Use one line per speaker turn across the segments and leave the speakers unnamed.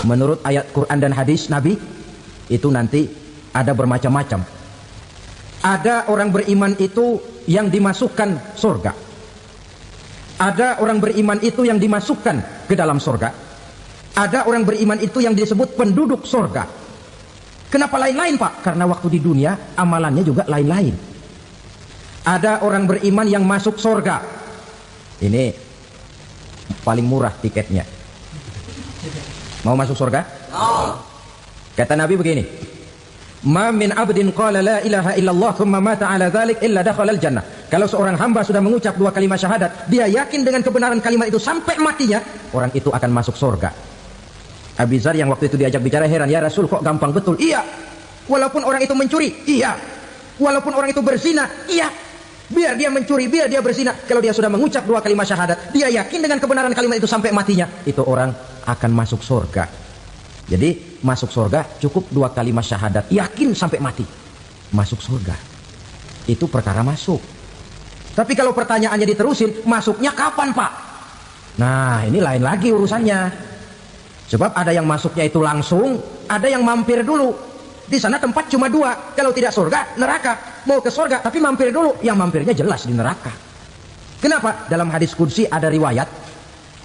Menurut ayat Quran dan hadis Nabi, itu nanti ada bermacam-macam. Ada orang beriman itu yang dimasukkan surga. Ada orang beriman itu yang dimasukkan ke dalam surga. Ada orang beriman itu yang disebut penduduk surga. Kenapa lain-lain, Pak? Karena waktu di dunia amalannya juga lain-lain. Ada orang beriman yang masuk surga. Ini paling murah tiketnya. Mau masuk surga? Kata Nabi begini, ma min abdin qala la ilaha illallah thumma mata ala dhalik illa dakhala al-jannah. Kalau seorang hamba sudah mengucap 2 kalimat syahadat, dia yakin dengan kebenaran kalimat itu sampai matinya, orang itu akan masuk surga. Abi Dzar yang waktu itu diajak bicara heran, ya Rasul kok gampang betul? Iya. Walaupun orang itu mencuri, iya. Walaupun orang itu berzina, iya. Biar dia mencuri, biar dia berzina, kalau dia sudah mengucap 2 kalimat syahadat, dia yakin dengan kebenaran kalimat itu sampai matinya, itu orang akan masuk surga. Jadi masuk surga cukup 2 kalimat syahadat, yakin sampai mati, masuk surga. Itu perkara masuk. Tapi kalau pertanyaannya diterusin, masuknya kapan, Pak? Nah, ini lain lagi urusannya. Sebab ada yang masuknya itu langsung, ada yang mampir dulu. Di sana tempat cuma 2, kalau tidak surga, neraka. Mau ke surga tapi mampir dulu, yang mampirnya jelas di neraka. Kenapa? Dalam hadis qudsi ada riwayat,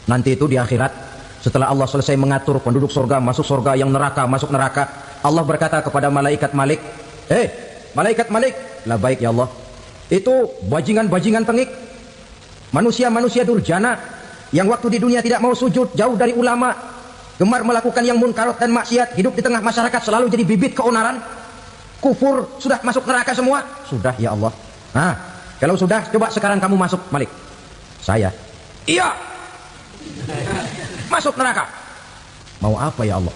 nanti itu di akhirat, setelah Allah selesai mengatur penduduk surga masuk surga, yang neraka masuk neraka, Allah berkata kepada malaikat Malik, malaikat Malik, la baik ya Allah, itu bajingan-bajingan tengik, manusia-manusia durjana yang waktu di dunia tidak mau sujud, jauh dari ulama, gemar melakukan yang munkarat dan maksiat, hidup di tengah masyarakat selalu jadi bibit keonaran, kufur, sudah masuk neraka semua. Sudah ya Allah. Nah, kalau sudah, coba sekarang kamu masuk, Malik. Saya, iya, masuk neraka. Mau apa ya Allah?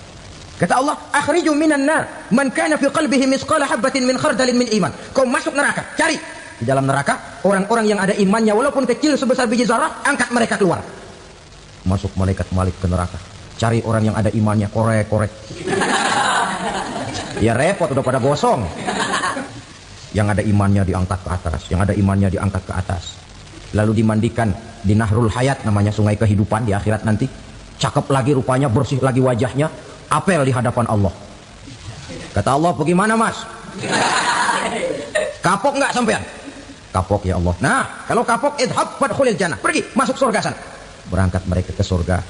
Kata Allah, akhriju minan nar man kana fi qalbihi misqala habatin min khardalin min iman. Kau masuk neraka, cari di dalam neraka orang-orang yang ada imannya walaupun kecil sebesar biji zarah, angkat mereka keluar. Masuk malaikat Malik ke neraka, cari orang yang ada imannya, korek-korek. Ya repot, udah pada gosong. Yang ada imannya diangkat ke atas, yang ada imannya diangkat ke atas, lalu dimandikan di Nahrul Hayat, namanya sungai kehidupan di akhirat nanti. Cakep lagi rupanya, bersih lagi wajahnya, apel di hadapan Allah. Kata Allah, bagaimana mas? Kapok nggak sampean? Kapok ya Allah. Nah, kalau kapok, idhab fadkhulil jannah, pergi masuk surga sana. Berangkat mereka ke surga,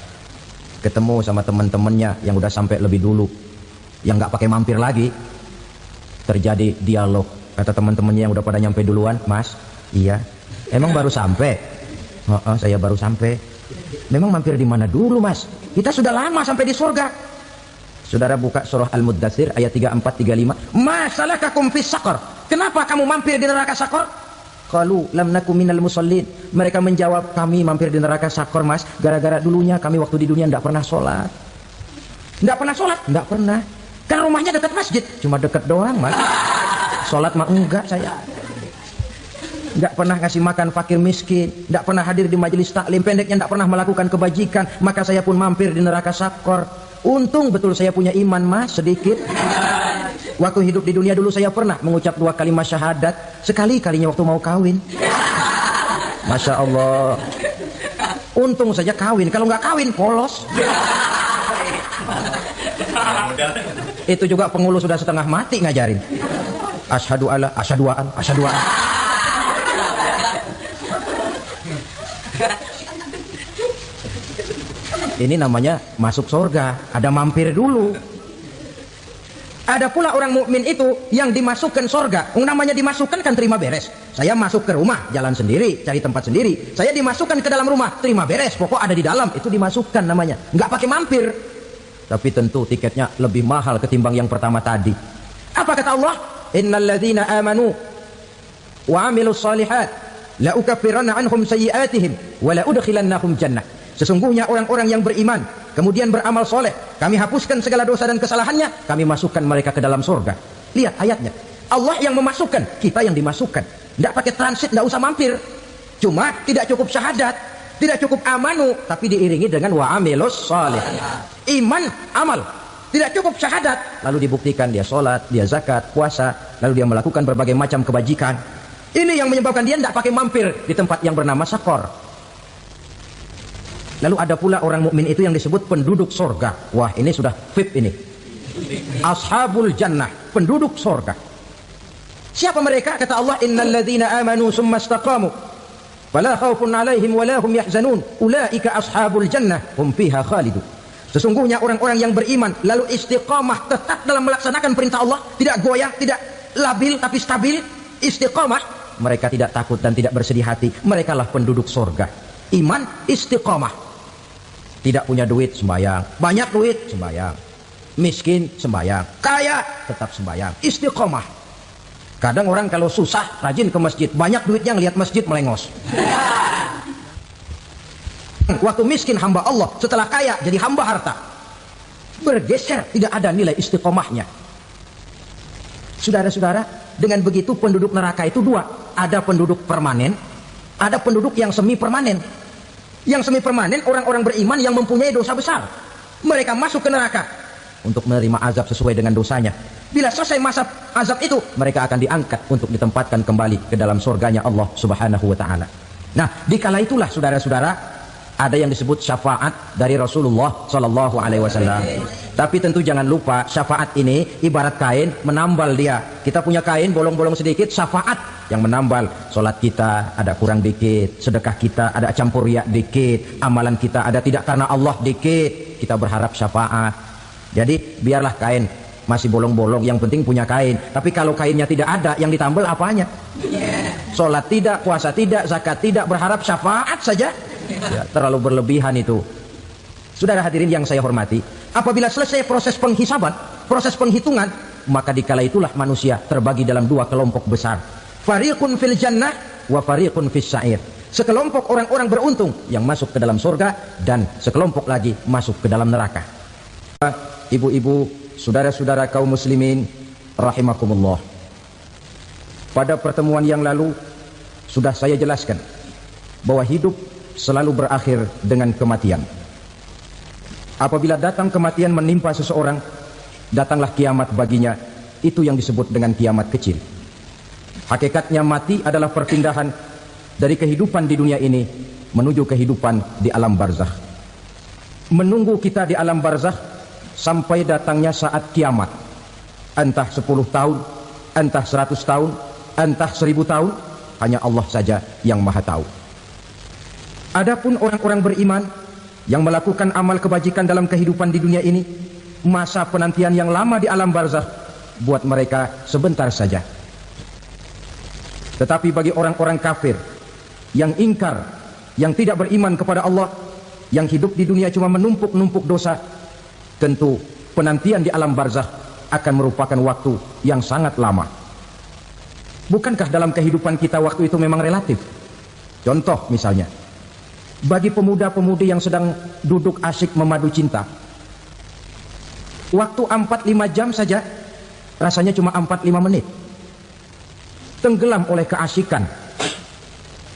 ketemu sama teman-temannya yang udah sampai lebih dulu, yang nggak pakai mampir lagi. Terjadi dialog. Kata teman-temannya yang udah pada nyampe duluan, mas, iya, emang baru sampai? Saya baru sampai. Memang mampir di mana dulu mas? Kita sudah lama sampai di surga. Saudara buka surah Al-Muddatsir ayat 34-35. Masalakakum fis saqar? Kenapa kamu mampir di neraka Saqar? Qalu lam nakum minal musallin. Mereka menjawab, kami mampir di neraka Saqar mas, gara-gara dulunya kami waktu di dunia tidak pernah sholat. Tidak pernah sholat? Tidak pernah. Kan rumahnya dekat masjid, cuma dekat doang mas. Sholat mah enggak saya. Tidak pernah ngasih makan fakir miskin, tidak pernah hadir di majelis taklim, pendeknya tidak pernah melakukan kebajikan, maka saya pun mampir di neraka Saqar. Untung betul saya punya iman mas, sedikit. Waktu hidup di dunia dulu saya pernah mengucap 2 kalimat syahadat, sekali-kalinya waktu mau kawin. Masya Allah. Untung saja kawin, kalau nggak kawin polos. Itu juga pengulu sudah setengah mati ngajarin. Asyhadu alla, asyaduaan, asyaduaan. Ini namanya masuk surga, ada mampir dulu. Ada pula orang mukmin itu yang dimasukkan surga. Namanya dimasukkan kan terima beres. Saya masuk ke rumah, jalan sendiri, cari tempat sendiri. Saya dimasukkan ke dalam rumah, terima beres, pokok ada di dalam, itu dimasukkan namanya. Nggak pakai mampir. Tapi tentu tiketnya lebih mahal ketimbang yang pertama tadi. Apa kata Allah? Innal ladzina amanu wa 'amilus shalihat la ukaffiranna 'anhum sayyi'atihim wa la udkhilannahum jannah. Sesungguhnya orang-orang yang beriman kemudian beramal soleh, kami hapuskan segala dosa dan kesalahannya, kami masukkan mereka ke dalam surga. Lihat ayatnya, Allah yang memasukkan, kita yang dimasukkan. Tidak pakai transit, tidak usah mampir. Cuma tidak cukup syahadat, tidak cukup amanu, tapi diiringi dengan wa amilus soleh. Iman, amal, tidak cukup syahadat, lalu dibuktikan dia sholat, dia zakat, puasa, lalu dia melakukan berbagai macam kebajikan. Ini yang menyebabkan dia tidak pakai mampir di tempat yang bernama Saqar. Lalu ada pula orang mukmin itu yang disebut penduduk sorga. Wah, ini sudah VIP ini. Ashabul jannah, penduduk sorga. Siapa mereka? Kata Allah, innal ladzina amanu summa istaqamu fala khaufun 'alaihim wala hum yahzanun ulaika ashabul jannah hum fiha khalidun. Sesungguhnya orang-orang yang beriman lalu istiqamah, tetap dalam melaksanakan perintah Allah, tidak goyah, tidak labil tapi stabil, istiqamah, mereka tidak takut dan tidak bersedih hati. Mereka lah penduduk sorga. Iman, istiqamah. Tidak punya duit, sembahyang. Banyak duit, sembahyang. Miskin, sembahyang. Kaya, tetap sembahyang. Istiqamah. Kadang orang kalau susah rajin ke masjid, banyak duitnya ngelihat masjid melengos. Waktu miskin hamba Allah, setelah kaya jadi hamba harta. Bergeser, tidak ada nilai istiqomahnya. Saudara-saudara, dengan begitu penduduk neraka itu dua. Ada penduduk permanen, ada penduduk yang semi permanen. Yang semi permanen orang-orang beriman yang mempunyai dosa besar. Mereka masuk ke neraka untuk menerima azab sesuai dengan dosanya. Bila selesai masa azab itu, mereka akan diangkat untuk ditempatkan kembali ke dalam surganya Allah Subhanahu wa taala. Nah, dikala itulah saudara-saudara, ada yang disebut syafaat dari Rasulullah sallallahu alaihi wasallam. Tapi tentu jangan lupa, syafaat ini ibarat kain, menambal dia. Kita punya kain bolong-bolong sedikit, syafaat yang menambal. Salat kita ada kurang dikit, sedekah kita ada campur riak dikit, amalan kita ada tidak karena Allah dikit, kita berharap syafaat. Jadi biarlah kain masih bolong-bolong, yang penting punya kain. Tapi kalau kainnya tidak ada, yang ditambal apanya? Salat tidak, puasa tidak, zakat tidak, berharap syafaat saja. Ya, terlalu berlebihan itu. Saudara hadirin yang saya hormati, apabila selesai proses penghisaban, proses penghitungan, maka dikala itulah manusia terbagi dalam dua kelompok besar. Fariqun fil jannah wa fariqun fis sa'ir. Sekelompok orang-orang beruntung yang masuk ke dalam surga, dan sekelompok lagi masuk ke dalam neraka. Ibu-ibu, saudara-saudara kaum muslimin rahimakumullah. Pada pertemuan yang lalu sudah saya jelaskan bahwa hidup selalu berakhir dengan kematian. Apabila datang kematian menimpa seseorang, datanglah kiamat baginya. Itu yang disebut dengan kiamat kecil. Hakikatnya mati adalah perpindahan dari kehidupan di dunia ini menuju kehidupan di alam barzakh. Menunggu kita di alam barzakh sampai datangnya saat kiamat. Entah 10 tahun, entah 100 tahun, entah 1000 tahun, hanya Allah saja yang maha tahu. Adapun orang-orang beriman yang melakukan amal kebajikan dalam kehidupan di dunia ini, masa penantian yang lama di alam barzakh buat mereka sebentar saja. Tetapi bagi orang-orang kafir yang ingkar, yang tidak beriman kepada Allah, yang hidup di dunia cuma menumpuk-numpuk dosa, tentu penantian di alam barzakh akan merupakan waktu yang sangat lama. Bukankah dalam kehidupan kita waktu itu memang relatif? Contoh misalnya, bagi pemuda-pemudi yang sedang duduk asyik memadu cinta, waktu 4-5 jam saja rasanya cuma 4-5 menit, tenggelam oleh keasikan.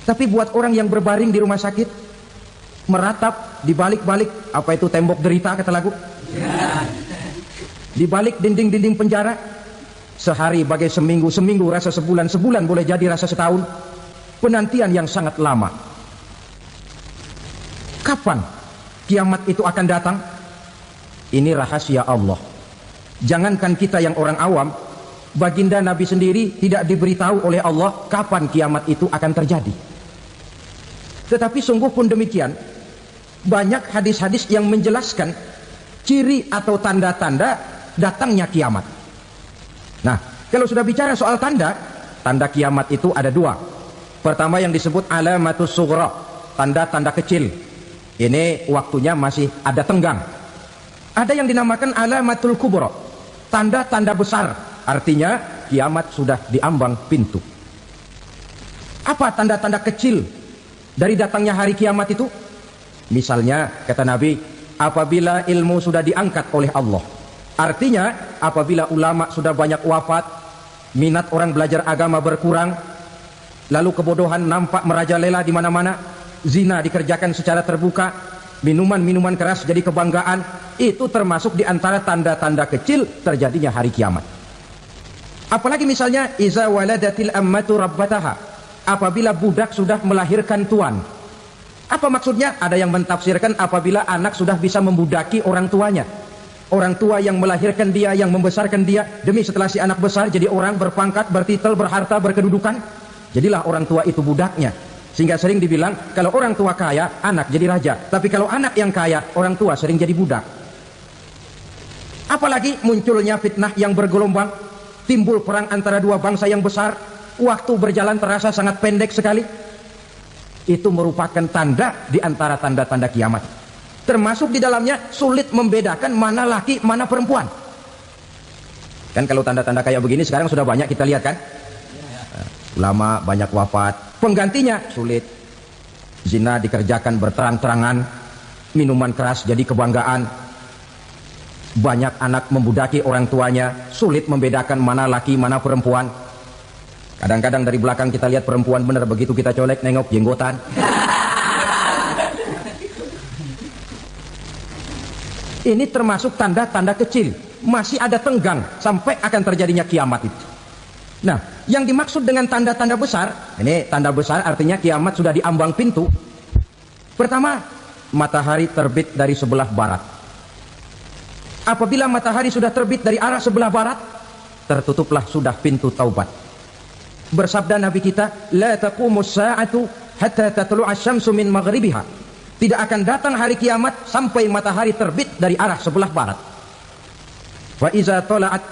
Tapi buat orang yang berbaring di rumah sakit, meratap di balik-balik, apa itu tembok derita kata lagu, di balik dinding-dinding penjara, sehari bagai seminggu, seminggu rasa sebulan, sebulan boleh jadi rasa setahun. Penantian yang sangat lama. Kapan kiamat itu akan datang? Ini rahasia Allah. Jangankan kita yang orang awam, baginda Nabi sendiri tidak diberitahu oleh Allah kapan kiamat itu akan terjadi. Tetapi sungguh pun demikian, banyak hadis-hadis yang menjelaskan ciri atau tanda-tanda datangnya kiamat. Nah, kalau sudah bicara soal tanda, tanda kiamat itu ada dua. Pertama yang disebut alamatus sughra, tanda-tanda kecil. Ini waktunya masih ada tenggang. Ada yang dinamakan alamatul kubra, tanda-tanda besar, artinya kiamat sudah diambang pintu. Apa tanda-tanda kecil dari datangnya hari kiamat itu? Misalnya kata Nabi, apabila ilmu sudah diangkat oleh Allah, artinya apabila ulama sudah banyak wafat, minat orang belajar agama berkurang, lalu kebodohan nampak merajalela di mana-mana, zina dikerjakan secara terbuka, minuman-minuman keras jadi kebanggaan, itu termasuk di antara tanda-tanda kecil terjadinya hari kiamat. Apalagi misalnya iza waladatil ammatu rabbataha, apabila budak sudah melahirkan tuan. Apa maksudnya? Ada yang mentafsirkan apabila anak sudah bisa membudaki orang tuanya. Orang tua yang melahirkan dia, yang membesarkan dia, demi setelah si anak besar jadi orang berpangkat, bertitel, berharta, berkedudukan, jadilah orang tua itu budaknya. Sehingga sering dibilang kalau orang tua kaya, anak jadi raja. Tapi kalau anak yang kaya, orang tua sering jadi budak. Apalagi munculnya fitnah yang bergelombang, timbul perang antara dua bangsa yang besar, waktu berjalan terasa sangat pendek sekali. Itu merupakan tanda di antara tanda-tanda kiamat. Termasuk di dalamnya sulit membedakan mana laki, mana perempuan. Kan kalau tanda-tanda kayak begini sekarang sudah banyak kita lihat kan? Ulama banyak wafat, penggantinya sulit. Zina dikerjakan berterang-terangan, minuman keras jadi kebanggaan. Banyak anak membudaki orang tuanya, sulit membedakan mana laki, mana perempuan. Kadang-kadang dari belakang kita lihat perempuan benar, begitu kita colek nengok jenggotan. Ini termasuk tanda-tanda kecil, masih ada tenggang sampai akan terjadinya kiamat itu. Nah, yang dimaksud dengan tanda-tanda besar, ini tanda besar artinya kiamat sudah diambang pintu. Pertama, matahari terbit dari sebelah barat. Apabila matahari sudah terbit dari arah sebelah barat, tertutuplah sudah pintu taubat. Bersabda Nabi kita, la taqumus sa'atu hatta tatlu'a asy-syamsu min maghribiha. Tidak akan datang hari kiamat sampai matahari terbit dari arah sebelah barat. Wa iza tala'at,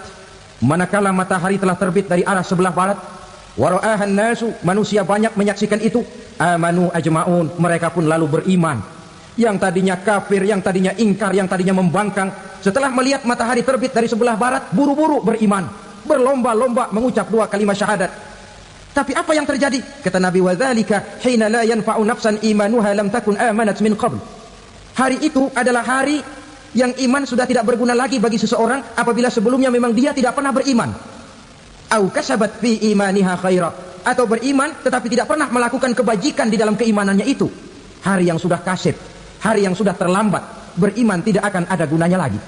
manakala matahari telah terbit dari arah sebelah barat, wa ra'ahan nasu, manusia banyak menyaksikan itu, amanu ajma'un, mereka pun lalu beriman. Yang tadinya kafir, yang tadinya ingkar, yang tadinya membangkang, setelah melihat matahari terbit dari sebelah barat, buru-buru beriman, berlomba-lomba mengucap dua kalimat syahadat. Tapi apa yang terjadi? Kata Nabi, wadzalika hina la yanfa'u nafsan imanuha lam takun amanat min qabl. Hari itu adalah hari yang iman sudah tidak berguna lagi bagi seseorang apabila sebelumnya memang dia tidak pernah beriman. Au kasabat fi imaniha khaira, atau beriman tetapi tidak pernah melakukan kebajikan di dalam keimanannya itu. Hari yang sudah kasib, hari yang sudah terlambat, beriman tidak akan ada gunanya lagi.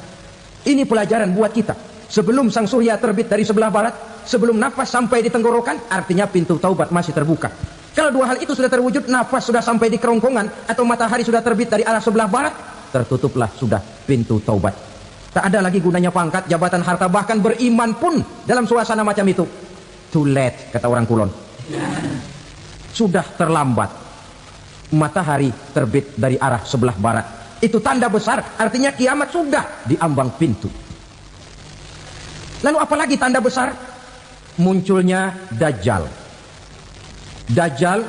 Ini pelajaran buat kita. Sebelum sang surya terbit dari sebelah barat, sebelum nafas sampai di tenggorokan, artinya pintu taubat masih terbuka. Kalau dua hal itu sudah terwujud, nafas sudah sampai di kerongkongan, atau matahari sudah terbit dari arah sebelah barat, tertutuplah sudah pintu taubat. Tak ada lagi gunanya pangkat, jabatan, harta, bahkan beriman pun dalam suasana macam itu. Too late, kata orang Kulon. Sudah terlambat. Matahari terbit dari arah sebelah barat. Itu tanda besar, artinya kiamat sudah diambang pintu. Lalu apalagi tanda besar? Munculnya Dajjal. Dajjal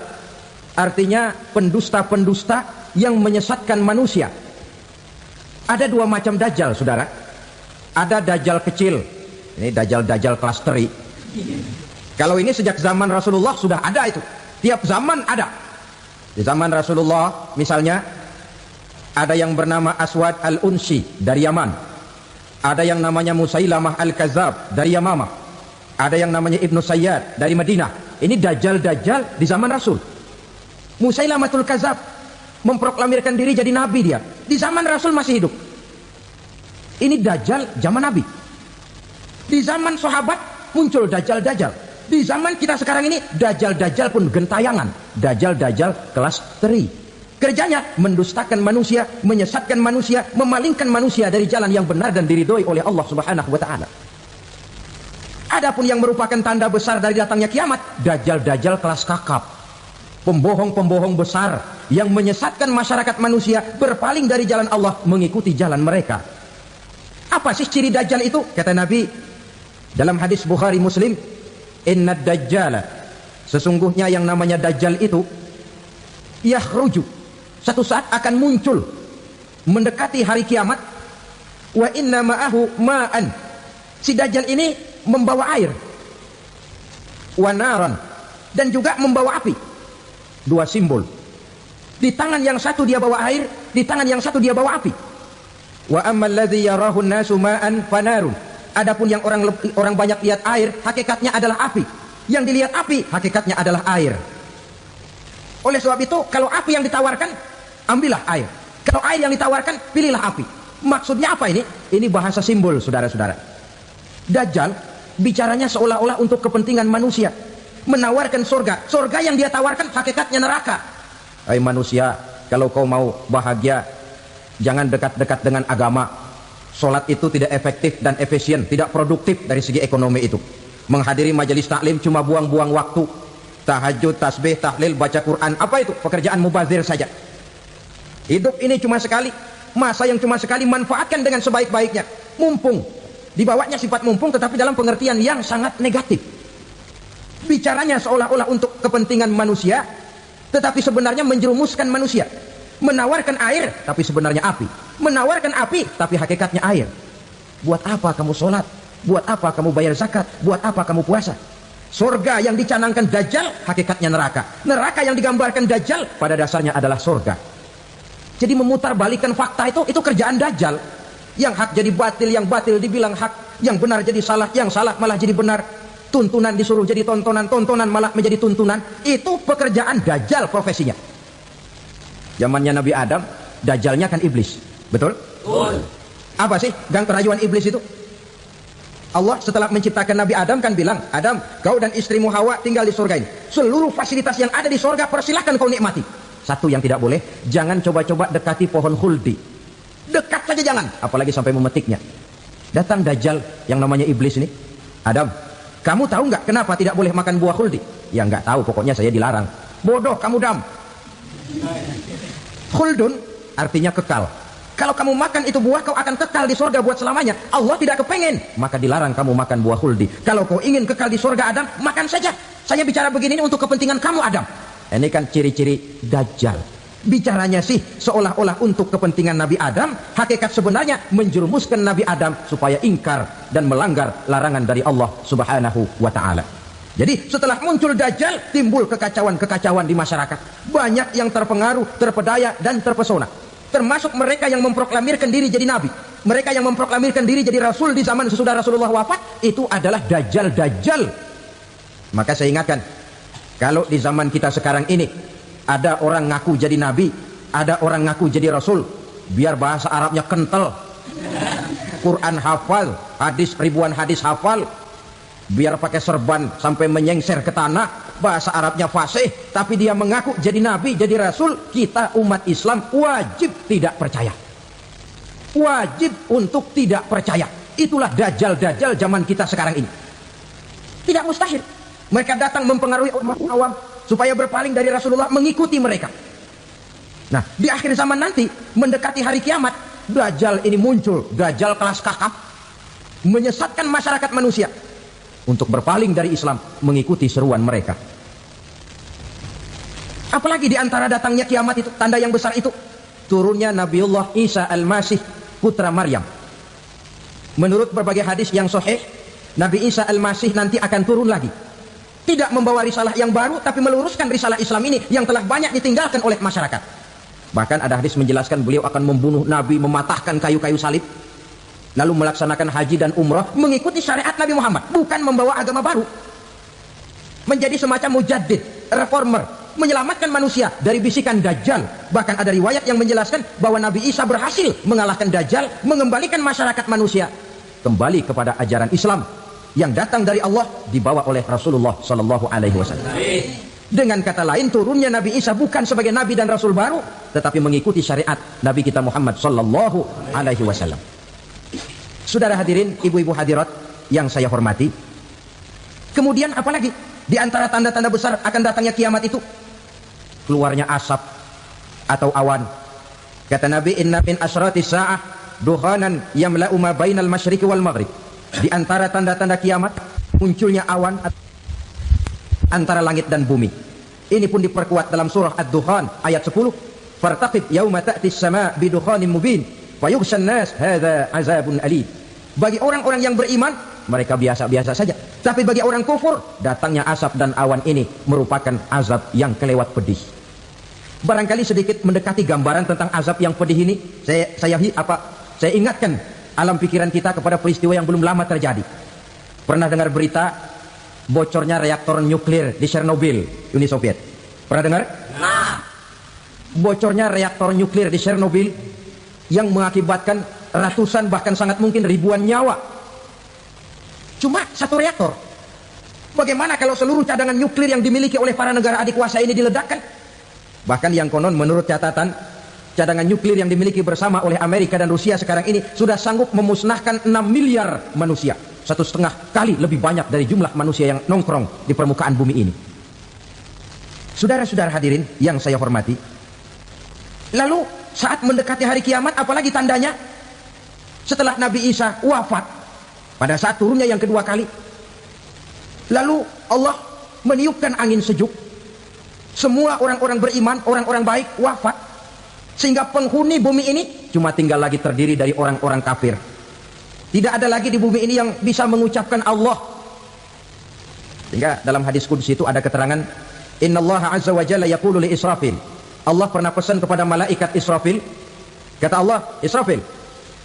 artinya pendusta-pendusta yang menyesatkan manusia. Ada dua macam Dajjal, saudara. Ada Dajjal kecil. Ini Dajjal-Dajjal kelas teri. Kalau ini sejak zaman Rasulullah sudah ada itu. Tiap zaman ada. Di zaman Rasulullah misalnya ada yang bernama Aswad al-Unsi dari Yaman. Ada yang namanya Musailamah al-Kazab dari Yamamah. Ada yang namanya Ibnu Sayyad dari Madinah. Ini Dajjal-Dajjal di zaman Rasul. Musailamatul Kazab memproklamirkan diri jadi nabi dia. Di zaman Rasul masih hidup. Ini Dajjal zaman Nabi. Di zaman sahabat muncul Dajjal-Dajjal. Di zaman kita sekarang ini Dajjal-Dajjal pun gentayangan. Dajjal-Dajjal kelas teri. Kerjanya mendustakan manusia, menyesatkan manusia, memalingkan manusia dari jalan yang benar dan diridhoi oleh Allah Subhanahu wa taala. Adapun yang merupakan tanda besar dari datangnya kiamat, Dajjal-Dajjal kelas kakap. Pembohong-pembohong besar yang menyesatkan masyarakat manusia berpaling dari jalan Allah mengikuti jalan mereka. Apa sih ciri Dajjal itu? Kata Nabi dalam hadis Bukhari Muslim, "Innad Dajjala", sesungguhnya yang namanya Dajjal itu yakhruju, satu saat akan muncul mendekati hari kiamat. Wa inna ma'ahu ma'an, si Dajjal ini membawa air, wa naran, dan juga membawa api. Dua simbol. Di tangan yang satu dia bawa air, di tangan yang satu dia bawa api. Wa ammal ladzi yarahu an-nasu ma'an fanarun, adapun yang orang banyak lihat air, hakikatnya adalah api. Yang dilihat api, hakikatnya adalah air. Oleh sebab itu, kalau api yang ditawarkan, ambillah air. Kalau air yang ditawarkan, pilihlah api. Maksudnya apa ini? Ini bahasa simbol, saudara-saudara. Dajjal bicaranya seolah-olah untuk kepentingan manusia. Menawarkan surga. Surga yang dia tawarkan hakikatnya neraka. Hai manusia, kalau kau mau bahagia, jangan dekat-dekat dengan agama. Sholat itu tidak efektif dan efisien, tidak produktif dari segi ekonomi itu. Menghadiri majelis taklim cuma buang-buang waktu. Tahajud, tasbih, tahlil, baca Quran, apa itu? Pekerjaan mubazir saja. Hidup ini cuma sekali, masa yang cuma sekali, manfaatkan dengan sebaik-baiknya. Mumpung, dibawanya sifat mumpung tetapi dalam pengertian yang sangat negatif. Bicaranya seolah-olah untuk kepentingan manusia, tetapi sebenarnya menjerumuskan manusia. Menawarkan air, tapi sebenarnya api. Menawarkan api, tapi hakikatnya air. Buat apa kamu sholat? Buat apa kamu bayar zakat? Buat apa kamu puasa? Surga yang dicanangkan Dajjal, hakikatnya neraka. Neraka yang digambarkan Dajjal, pada dasarnya adalah surga. Jadi memutarbalikkan fakta itu kerjaan Dajjal. Yang hak jadi batil, yang batil dibilang hak, yang benar jadi salah, yang salah malah jadi benar. Tuntunan disuruh jadi tontonan, tontonan malah menjadi tuntunan. Itu pekerjaan Dajjal profesinya. Zamannya Nabi Adam, Dajjalnya kan iblis. Betul? Betul. Apa sih gang kerajuan iblis itu? Allah setelah menciptakan Nabi Adam kan bilang, Adam, kau dan istrimu Hawa tinggal di surga ini. Seluruh fasilitas yang ada di surga persilahkan kau nikmati. Satu yang tidak boleh, jangan coba-coba dekati pohon khuldi. Dekat saja jangan, apalagi sampai memetiknya. Datang Dajjal yang namanya iblis ini. Adam, kamu tahu nggak kenapa tidak boleh makan buah khuldi? Ya nggak tahu, pokoknya saya dilarang. Bodoh kamu, Dam. Khuldun artinya kekal. Kalau kamu makan itu buah, kau akan kekal di surga buat selamanya. Allah tidak kepengen, maka dilarang kamu makan buah khuldi. Kalau kau ingin kekal di surga, Adam, makan saja. Saya bicara begini untuk kepentingan kamu, Adam. Ini kan ciri-ciri Dajjal. Bicaranya sih seolah-olah untuk kepentingan Nabi Adam, hakikat sebenarnya menjerumuskan Nabi Adam supaya ingkar dan melanggar larangan dari Allah Subhanahu wa ta'ala. Jadi setelah muncul Dajjal, timbul kekacauan-kekacauan di masyarakat. Banyak yang terpengaruh, terpedaya, dan terpesona. Termasuk mereka yang memproklamirkan diri jadi nabi. Mereka yang memproklamirkan diri jadi rasul di zaman sesudah Rasulullah wafat, itu adalah Dajjal-Dajjal. Maka saya ingatkan, kalau di zaman kita sekarang ini ada orang ngaku jadi nabi, ada orang ngaku jadi rasul, biar bahasa Arabnya kental, Quran hafal, ribuan hadis hafal, biar pakai serban sampai menyengser ke tanah, bahasa Arabnya fasih, tapi dia mengaku jadi nabi, jadi rasul, kita umat Islam wajib tidak percaya. Wajib untuk tidak percaya. Itulah Dajjal-Dajjal zaman kita sekarang ini. Tidak mustahil. Mereka datang mempengaruhi umat awam supaya berpaling dari Rasulullah, mengikuti mereka. Nah, di akhir zaman nanti, mendekati hari kiamat, Dajjal ini muncul. Dajjal kelas kakap, menyesatkan masyarakat manusia untuk berpaling dari Islam, mengikuti seruan mereka. Apalagi di antara datangnya kiamat itu, tanda yang besar itu, turunnya Nabiullah Isa Al-Masih, putra Maryam. Menurut berbagai hadis yang sahih, Nabi Isa Al-Masih nanti akan turun lagi. Tidak membawa risalah yang baru, tapi meluruskan risalah Islam ini yang telah banyak ditinggalkan oleh masyarakat. Bahkan ada hadis menjelaskan beliau akan membunuh Nabi, mematahkan kayu-kayu salib, lalu melaksanakan haji dan umrah mengikuti syariat Nabi Muhammad, bukan membawa agama baru. Menjadi semacam mujaddid, reformer, menyelamatkan manusia dari bisikan Dajjal. Bahkan ada riwayat yang menjelaskan bahwa Nabi Isa berhasil mengalahkan Dajjal, mengembalikan masyarakat manusia kembali kepada ajaran Islam yang datang dari Allah, dibawa oleh Rasulullah sallallahu alaihi wasallam. Dengan kata lain, turunnya Nabi Isa bukan sebagai nabi dan rasul baru, tetapi mengikuti syariat Nabi kita Muhammad sallallahu alaihi wasallam. Saudara hadirin, ibu-ibu hadirat yang saya hormati, kemudian apalagi di antara tanda-tanda besar akan datangnya kiamat itu? Keluarnya asap atau awan. Kata Nabi, inna min asratis sa'ah duhanan yamla'u ma bainal masyriqi wal maghrib. Di antara tanda-tanda kiamat, munculnya awan antara langit dan bumi. Ini pun diperkuat dalam surah Ad-Dukhan ayat 10. Fartaqib yauma ta'tis sama' bidukhanin mubin fayughshan nas hadza azabun alim. Bagi orang-orang yang beriman, mereka biasa-biasa saja. Tapi bagi orang kufur, datangnya asap dan awan ini merupakan azab yang kelewat pedih. Barangkali sedikit mendekati gambaran tentang azab yang pedih ini, saya ingatkan alam pikiran kita kepada peristiwa yang belum lama terjadi. Pernah dengar berita bocornya reaktor nuklir di Chernobyl, Uni Soviet? Pernah dengar? Nah, bocornya reaktor nuklir di Chernobyl yang mengakibatkan ratusan bahkan sangat mungkin ribuan nyawa. Cuma satu reaktor. Bagaimana kalau seluruh cadangan nuklir yang dimiliki oleh para negara adik kuasa ini diledakkan? Bahkan yang konon menurut catatan, cadangan nuklir yang dimiliki bersama oleh Amerika dan Rusia sekarang ini sudah sanggup memusnahkan 6 miliar manusia. 1,5 kali lebih banyak dari jumlah manusia yang nongkrong di permukaan bumi ini. Saudara-saudara hadirin yang saya hormati, lalu saat mendekati hari kiamat, apalagi tandanya? Setelah Nabi Isa wafat, pada saat turunnya yang kedua kali, lalu Allah meniupkan angin sejuk. Semua orang-orang beriman, orang-orang baik wafat, sehingga penghuni bumi ini cuma tinggal lagi terdiri dari orang-orang kafir. Tidak ada lagi di bumi ini yang bisa mengucapkan Allah. Sehingga dalam hadis qudsi itu ada keterangan, Innallaha azza wa jalla yaqulu li Israfil. Allah pernah pesan kepada malaikat Israfil. Kata Allah, Israfil,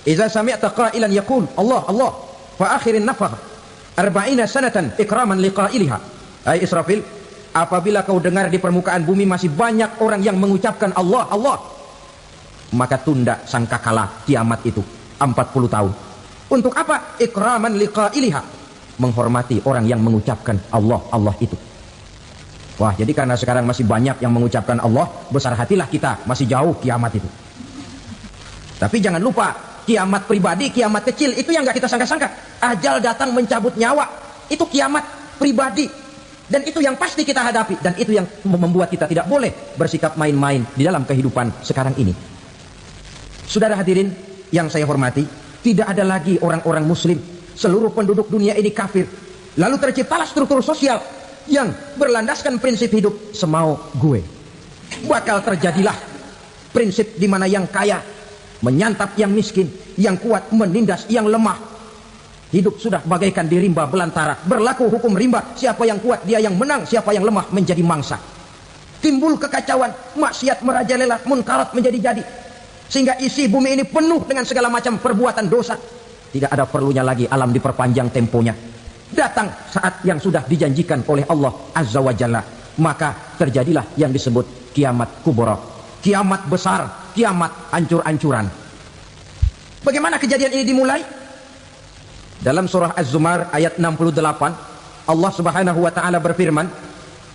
idza sami'ta qailan yaqul Allah Allah fa akhirin nafakh 40 sanatan ikraman liqailiha. Hai Israfil, apabila kau dengar di permukaan bumi masih banyak orang yang mengucapkan Allah Allah, maka tunda sangkakala kiamat itu 40 tahun. Untuk apa? Ikraman liqailiha, menghormati orang yang mengucapkan Allah Allah itu. Wah, jadi karena sekarang masih banyak yang mengucapkan Allah, besar hatilah kita, masih jauh kiamat itu. Tapi jangan lupa, kiamat pribadi, kiamat kecil itu yang gak kita sangka-sangka. Ajal datang mencabut nyawa, itu kiamat pribadi, dan itu yang pasti kita hadapi, dan itu yang membuat kita tidak boleh bersikap main-main di dalam kehidupan sekarang ini. Saudara hadirin yang saya hormati, tidak ada lagi orang-orang muslim, seluruh penduduk dunia ini kafir. Lalu terciptalah struktur sosial yang berlandaskan prinsip hidup semau gue. Bakal terjadilah prinsip di mana yang kaya menyantap yang miskin, yang kuat menindas yang lemah. Hidup sudah bagaikan di rimba belantara, berlaku hukum rimba, siapa yang kuat dia yang menang, siapa yang lemah menjadi mangsa. Timbul kekacauan, maksiat merajalela, munkarat menjadi-jadi, sehingga isi bumi ini penuh dengan segala macam perbuatan dosa. Tidak ada perlunya lagi alam diperpanjang temponya. Datang saat yang sudah dijanjikan oleh Allah Azza wa Jalla, maka terjadilah yang disebut kiamat kubra, kiamat besar, kiamat hancur-hancuran. Bagaimana kejadian ini dimulai? Dalam surah Az-Zumar ayat 68, Allah Subhanahu wa taala berfirman,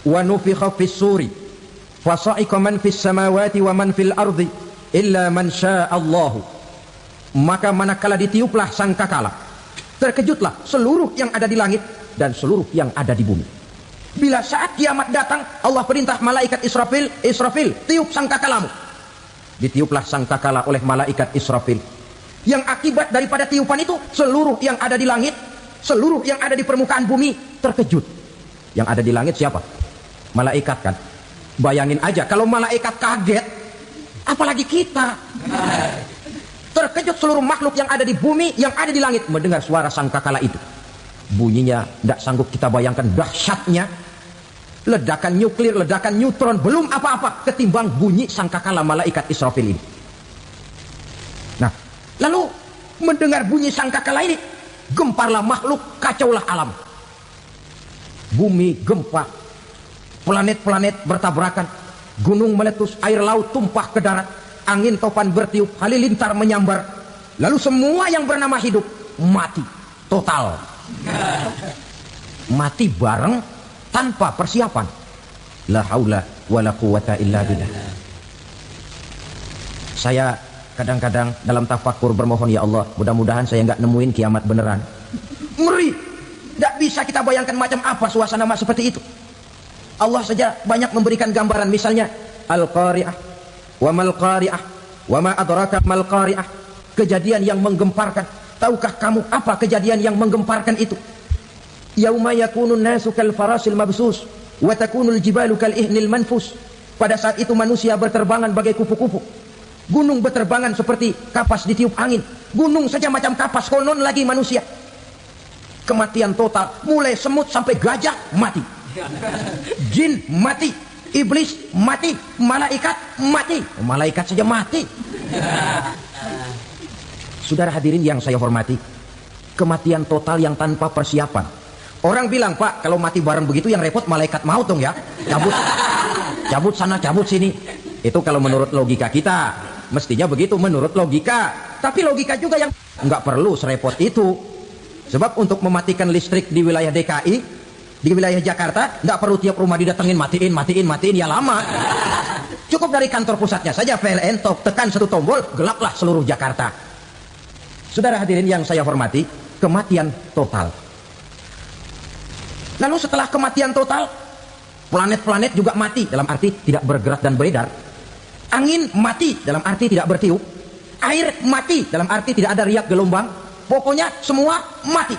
"Wa nufikha fis-suri fa sa'iqa man fis samawati wa man fil ardi illa man syaa Allah." Maka manakala ditiuplah sangkakala, terkejutlah seluruh yang ada di langit dan seluruh yang ada di bumi. Bila saat kiamat datang, Allah perintah malaikat Israfil, Israfil, tiup sangkakalamu. Ditiuplah sangkakala oleh malaikat Israfil. Yang akibat daripada tiupan itu, seluruh yang ada di langit, seluruh yang ada di permukaan bumi terkejut. Yang ada di langit siapa? Malaikat kan? Bayangin aja, kalau malaikat kaget, apalagi kita. Terkejut seluruh makhluk yang ada di bumi, yang ada di langit mendengar suara sangkakala itu. Bunyinya tidak sanggup kita bayangkan dahsyatnya. Ledakan nuklir, ledakan neutron, belum apa-apa ketimbang bunyi sangkakala malaikat Israfil ini. Nah, lalu mendengar bunyi sangkakala ini, gemparlah makhluk, kacaulah alam. Bumi gempa, planet-planet bertabrakan, gunung meletus, air laut tumpah ke darat, angin topan bertiup, halilintar menyambar. Lalu semua yang bernama hidup mati total. Mati bareng tanpa persiapan. La haula wala quwata illa billah. Saya kadang-kadang dalam tafakur bermohon, ya Allah, mudah-mudahan saya nggak nemuin kiamat beneran. Ngeri. Tidak bisa kita bayangkan macam apa suasana seperti itu. Allah saja banyak memberikan gambaran, misalnya Al-Qari'ah, wa mal qari'ah, wa ma adraka mal qari'ah. Kejadian yang menggemparkan. Tahukah kamu apa kejadian yang menggemparkan itu? Yauma yakunun nasu kal farasil mabsus wa takunul jibalu kal ihnil manfus. Pada saat itu manusia berterbangan bagai kupu-kupu. Gunung berterbangan seperti kapas ditiup angin. Gunung saja macam kapas, konon lagi manusia. Kematian total, mulai semut sampai gajah mati. Jin mati, iblis mati, malaikat mati. Malaikat saja mati. Saudara hadirin yang saya hormati, kematian total yang tanpa persiapan. Orang bilang, Pak, kalau mati bareng begitu yang repot malaikat maut dong ya. Cabut sana, cabut sini. Itu kalau menurut logika kita, mestinya begitu menurut logika. Tapi logika juga yang nggak perlu serepot itu. Sebab untuk mematikan listrik di wilayah DKI, di wilayah Jakarta, nggak perlu tiap rumah didatengin, matiin, ya lama. Cukup dari kantor pusatnya saja PLN, tekan satu tombol, gelaplah seluruh Jakarta. Saudara hadirin yang saya hormati, kematian total. Lalu setelah kematian total, planet-planet juga mati, dalam arti tidak bergerak dan beredar. Angin mati, dalam arti tidak bertiup. Air mati, dalam arti tidak ada riak gelombang. Pokoknya semua mati.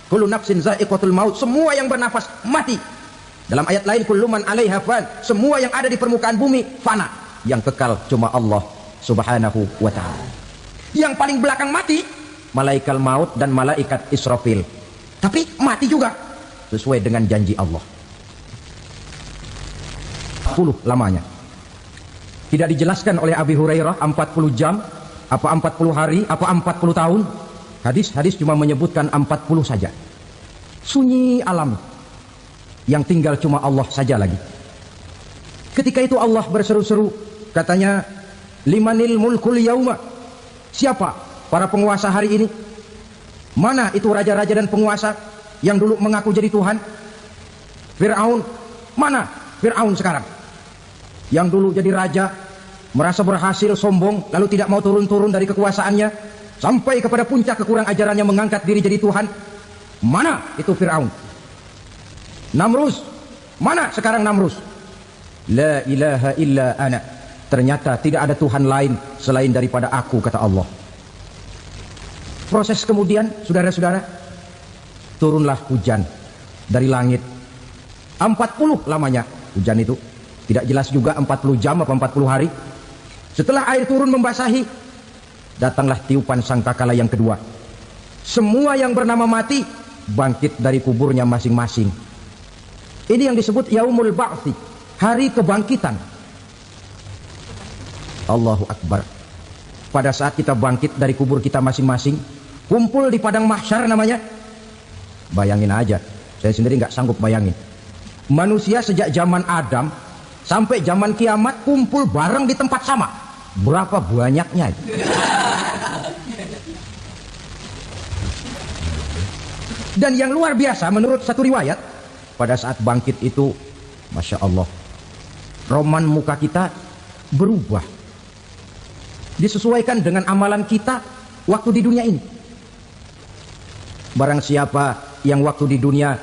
Kullu nafsin za'iqatul maut, semua yang bernafas mati. Dalam ayat lain, kullu man 'alaiha fan, semua yang ada di permukaan bumi fana. Yang kekal cuma Allah Subhanahu wa ta'ala. Yang paling belakang mati malaikat maut dan malaikat Israfil. Tapi mati juga sesuai dengan janji Allah. 40 lamanya. Tidak dijelaskan oleh Abi Hurairah 40 jam, apa 40 hari, apa 40 tahun. Hadis cuma menyebutkan 40 saja. Sunyi alam, yang tinggal cuma Allah saja lagi. Ketika itu Allah berseru-seru, katanya, limanil mulkul yauma, siapa para penguasa hari ini? Mana itu raja-raja dan penguasa yang dulu mengaku jadi Tuhan? Fir'aun, mana Fir'aun sekarang? Yang dulu jadi raja, merasa berhasil, sombong, lalu tidak mau turun-turun dari kekuasaannya, sampai kepada puncak kekurang ajarannya mengangkat diri jadi Tuhan. Mana itu Fir'aun? Namrus, mana sekarang Namrus? La ilaha illa ana, ternyata tidak ada Tuhan lain selain daripada aku, kata Allah. Proses kemudian, saudara-saudara, turunlah hujan dari langit. 40 lamanya hujan itu, tidak jelas juga 40 jam apa 40 hari. Setelah air turun membasahi, datanglah tiupan sangkakala yang kedua. Semua yang bernama mati bangkit dari kuburnya masing-masing. Ini yang disebut Yaumul Ba'thi, hari kebangkitan. Allahu Akbar. Pada saat kita bangkit dari kubur kita masing-masing, kumpul di padang mahsyar namanya. Bayangin aja, saya sendiri nggak sanggup bayangin. Manusia sejak zaman Adam sampai zaman kiamat kumpul bareng di tempat sama. Berapa banyaknya? Dan yang luar biasa menurut satu riwayat, pada saat bangkit itu, Masya Allah, roman muka kita berubah, disesuaikan dengan amalan kita waktu di dunia ini. Barang siapa yang waktu di dunia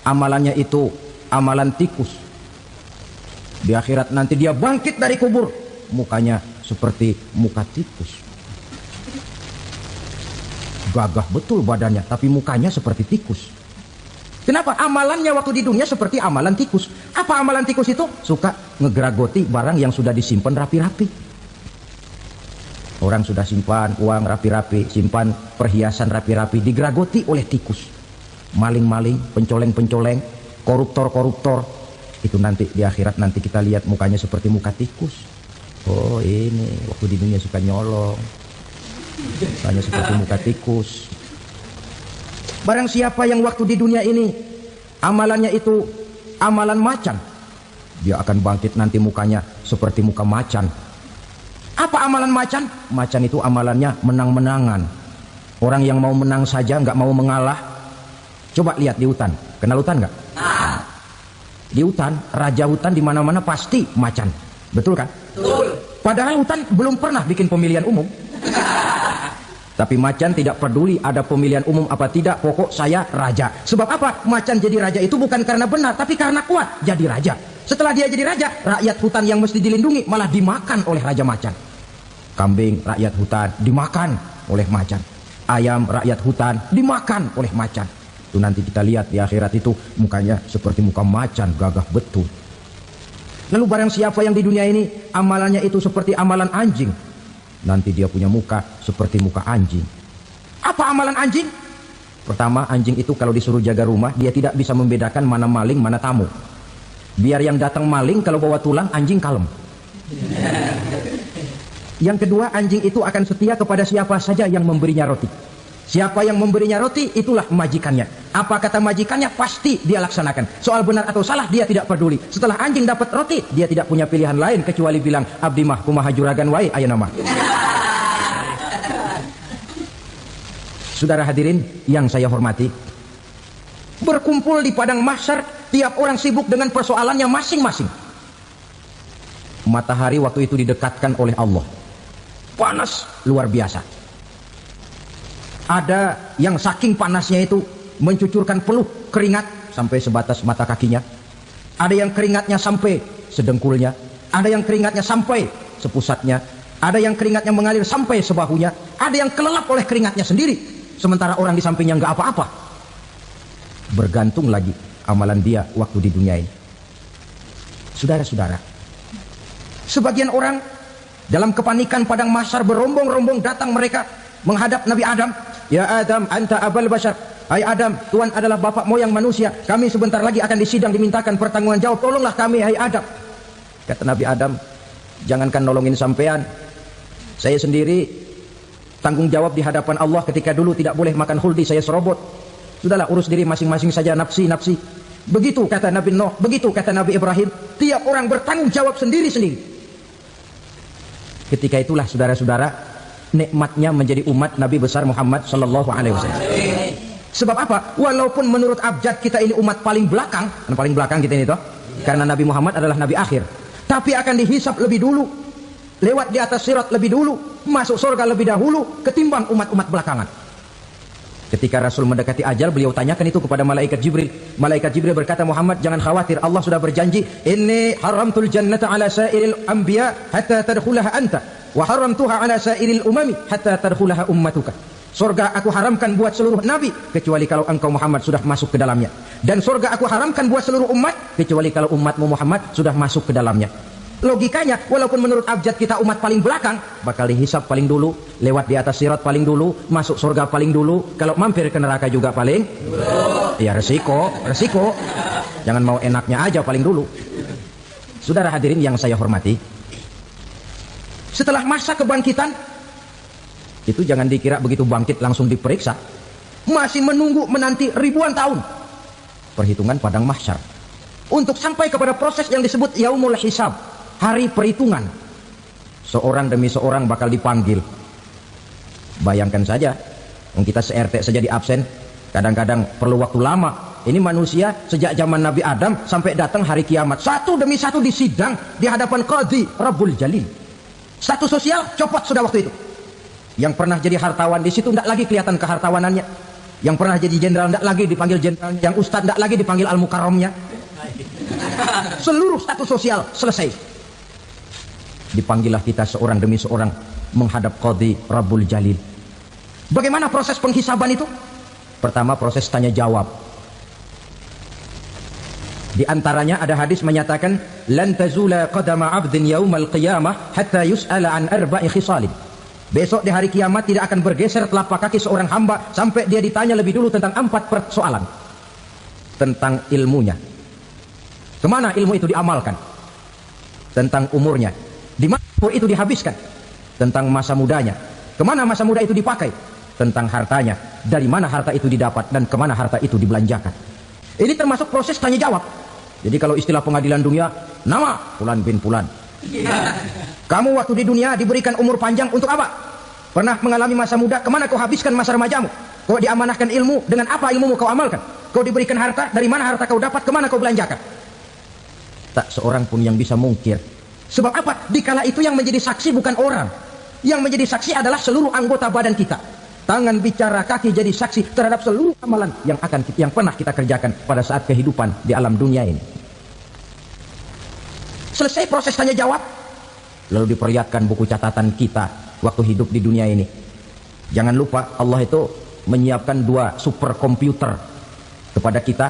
amalannya itu amalan tikus, di akhirat nanti dia bangkit dari kubur, mukanya seperti muka tikus. Gagah betul badannya, tapi mukanya seperti tikus. Kenapa? Amalannya waktu di dunia seperti amalan tikus. Apa amalan tikus itu? Suka ngegeragoti barang yang sudah disimpan rapi-rapi. Orang sudah simpan uang rapi-rapi, simpan perhiasan rapi-rapi, digeragoti oleh tikus. Maling-maling, pencoleng-pencoleng, koruptor-koruptor. Itu nanti di akhirat nanti kita lihat mukanya seperti muka tikus. Oh ini waktu di dunia suka nyolong, mukanya seperti muka tikus. Barang siapa yang waktu di dunia ini amalannya itu amalan macan, dia akan bangkit nanti mukanya seperti muka macan. Apa amalan macan? Macan itu amalannya menang-menangan. Orang yang mau menang saja, nggak mau mengalah. Coba lihat di hutan, kenal hutan nggak? Di hutan, raja hutan di mana-mana pasti macan, betul kan? Betul. Padahal hutan belum pernah bikin pemilihan umum. Tapi macan tidak peduli ada pemilihan umum apa tidak, pokok saya raja. Sebab apa? Macan jadi raja itu bukan karena benar, tapi karena kuat jadi raja. Setelah dia jadi raja, rakyat hutan yang mesti dilindungi malah dimakan oleh raja macan. Kambing rakyat hutan dimakan oleh macan. Ayam rakyat hutan dimakan oleh macan. Itu nanti kita lihat di akhirat itu mukanya seperti muka macan, gagah betul. Lalu barang siapa yang di dunia ini amalannya itu seperti amalan anjing, nanti dia punya muka seperti muka anjing. Apa amalan anjing? Pertama, anjing itu kalau disuruh jaga rumah, dia tidak bisa membedakan mana maling, mana tamu. Biar yang datang maling, kalau bawa tulang, anjing kalem. Yang kedua, anjing itu akan setia kepada siapa saja yang memberinya roti. Siapa yang memberinya roti, itulah majikannya. Apa kata majikannya, pasti dia laksanakan. Soal benar atau salah, dia tidak peduli. Setelah anjing dapat roti, dia tidak punya pilihan lain kecuali bilang, abdi mah kumaha juragan wae ayeuna mah. Saudara hadirin yang saya hormati, berkumpul di padang mahsyar, tiap orang sibuk dengan persoalannya masing-masing. Matahari waktu itu didekatkan oleh Allah. Panas luar biasa. Ada yang saking panasnya itu mencucurkan peluh keringat sampai sebatas mata kakinya. Ada yang keringatnya sampai sedengkulnya. Ada yang keringatnya sampai sepusatnya. Ada yang keringatnya mengalir sampai sebahunya. Ada yang kelelap oleh keringatnya sendiri. Sementara orang di sampingnya nggak apa-apa. Bergantung lagi amalan dia waktu di dunia ini. Saudara-saudara, sebagian orang dalam kepanikan padang mahsyar berombong-rombong datang mereka menghadap Nabi Adam. Ya Adam, anta abal bashar. Hai Adam, Tuhan adalah bapak moyang manusia. Kami sebentar lagi akan disidang, dimintakan pertanggungan jawab. Tolonglah kami, hai Adam. Kata Nabi Adam, jangankan nolongin sampean, saya sendiri tanggung jawab di hadapan Allah ketika dulu tidak boleh makan huldi, saya serobot. Sudahlah, urus diri masing-masing saja, nafsi. Begitu kata Nabi Nuh, begitu kata Nabi Ibrahim. Tiap orang bertanggung jawab sendiri-sendiri. Ketika itulah saudara-saudara, nikmatnya menjadi umat Nabi besar Muhammad sallallahu alaihi wasallam. Sebab apa? Walaupun menurut abjad kita ini umat paling belakang, paling belakang kita ini toh, karena Nabi Muhammad adalah nabi akhir. Tapi akan dihisap lebih dulu, lewat di atas sirat lebih dulu, masuk surga lebih dahulu ketimbang umat-umat belakangan. Ketika Rasul mendekati ajal, beliau tanyakan itu kepada malaikat Jibril. Malaikat Jibril berkata, Muhammad jangan khawatir, Allah sudah berjanji, inni haramtul jannata ala sairil anbiya hatta tadkhulaha anta, wa haramtuha ala sairil umami hatta tadkhulaha ummatuka. Surga aku haramkan buat seluruh nabi kecuali kalau engkau Muhammad sudah masuk ke dalamnya, dan surga aku haramkan buat seluruh umat kecuali kalau umatmu Muhammad sudah masuk ke dalamnya. Logikanya, walaupun menurut abjad kita umat paling belakang, bakal dihisap paling dulu, lewat di atas sirat paling dulu, masuk surga paling dulu, kalau mampir ke neraka juga paling dulu. Ya resiko. Jangan mau enaknya aja paling dulu. Saudara hadirin yang saya hormati, setelah masa kebangkitan itu jangan dikira begitu bangkit langsung diperiksa. Masih menanti ribuan tahun perhitungan padang mahsyar untuk sampai kepada proses yang disebut yaumul hisab, hari perhitungan. Seorang demi seorang bakal dipanggil. Bayangkan saja, kita se-RT saja di absen, kadang-kadang perlu waktu lama. Ini manusia sejak zaman Nabi Adam sampai datang hari kiamat, satu demi satu disidang di hadapan Qadhi Rabbul Jalil. Status sosial copot sudah waktu itu. Yang pernah jadi hartawan di situ tidak lagi kelihatan kehartawanannya. Yang pernah jadi jenderal tidak lagi dipanggil jenderal. Yang ustadz tidak lagi dipanggil al-mukarramnya. Seluruh status sosial selesai. Dipanggillah kita seorang demi seorang menghadap Qadhi Rabbul Jalil. Bagaimana proses penghisaban itu? Pertama, proses tanya jawab. Di antaranya ada hadis menyatakan, lan tazula qadama 'abdin yaumal qiyamah hatta yus'ala an arba'i khisalin. Besok di hari kiamat tidak akan bergeser telapak kaki seorang hamba sampai dia ditanya lebih dulu tentang 4 persoalan. Tentang ilmunya, kemana ilmu itu diamalkan? Tentang umurnya, di mana umur itu dihabiskan? Tentang masa mudanya, kemana masa muda itu dipakai? Tentang hartanya, dari mana harta itu didapat dan kemana harta itu dibelanjakan. Ini termasuk proses tanya jawab. Jadi kalau istilah pengadilan dunia, nama Fulan bin Fulan. Kamu waktu di dunia diberikan umur panjang untuk apa? Pernah mengalami masa muda, kemana kau habiskan masa remajamu? Kau diamanahkan ilmu, dengan apa ilmumu kau amalkan? Kau diberikan harta, dari mana harta kau dapat, kemana kau belanjakan? Tak seorang pun yang bisa mungkir. Sebab apa? Dikala itu yang menjadi saksi bukan orang. Yang menjadi saksi adalah seluruh anggota badan kita. Tangan bicara, kaki jadi saksi terhadap seluruh amalan yang pernah kita kerjakan pada saat kehidupan di alam dunia ini. Selesai proses tanya jawab, lalu diperlihatkan buku catatan kita waktu hidup di dunia ini. Jangan lupa Allah itu menyiapkan 2 superkomputer kepada kita.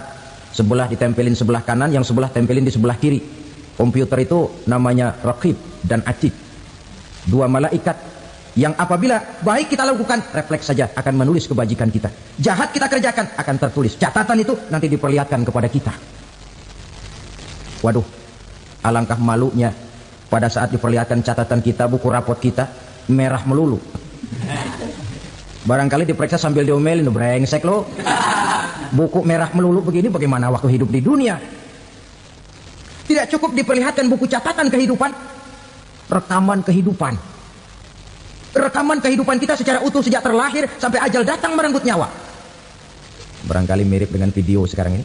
Sebelah ditempelin sebelah kanan, yang sebelah tempelin di sebelah kiri. Komputer itu namanya Raqib dan Atid. 2 malaikat yang apabila baik kita lakukan, refleks saja akan menulis kebajikan kita. Jahat kita kerjakan, akan tertulis. Catatan itu nanti diperlihatkan kepada kita. Waduh, alangkah malunya pada saat diperlihatkan catatan kita, buku rapot kita merah melulu. Barangkali diperiksa sambil diomelin, brengsek lo. Buku merah melulu begini, bagaimana waktu hidup di dunia? Tidak cukup diperlihatkan buku catatan kehidupan, rekaman kehidupan. Rekaman kehidupan kita secara utuh sejak terlahir sampai ajal datang merenggut nyawa. Barangkali mirip dengan video sekarang ini.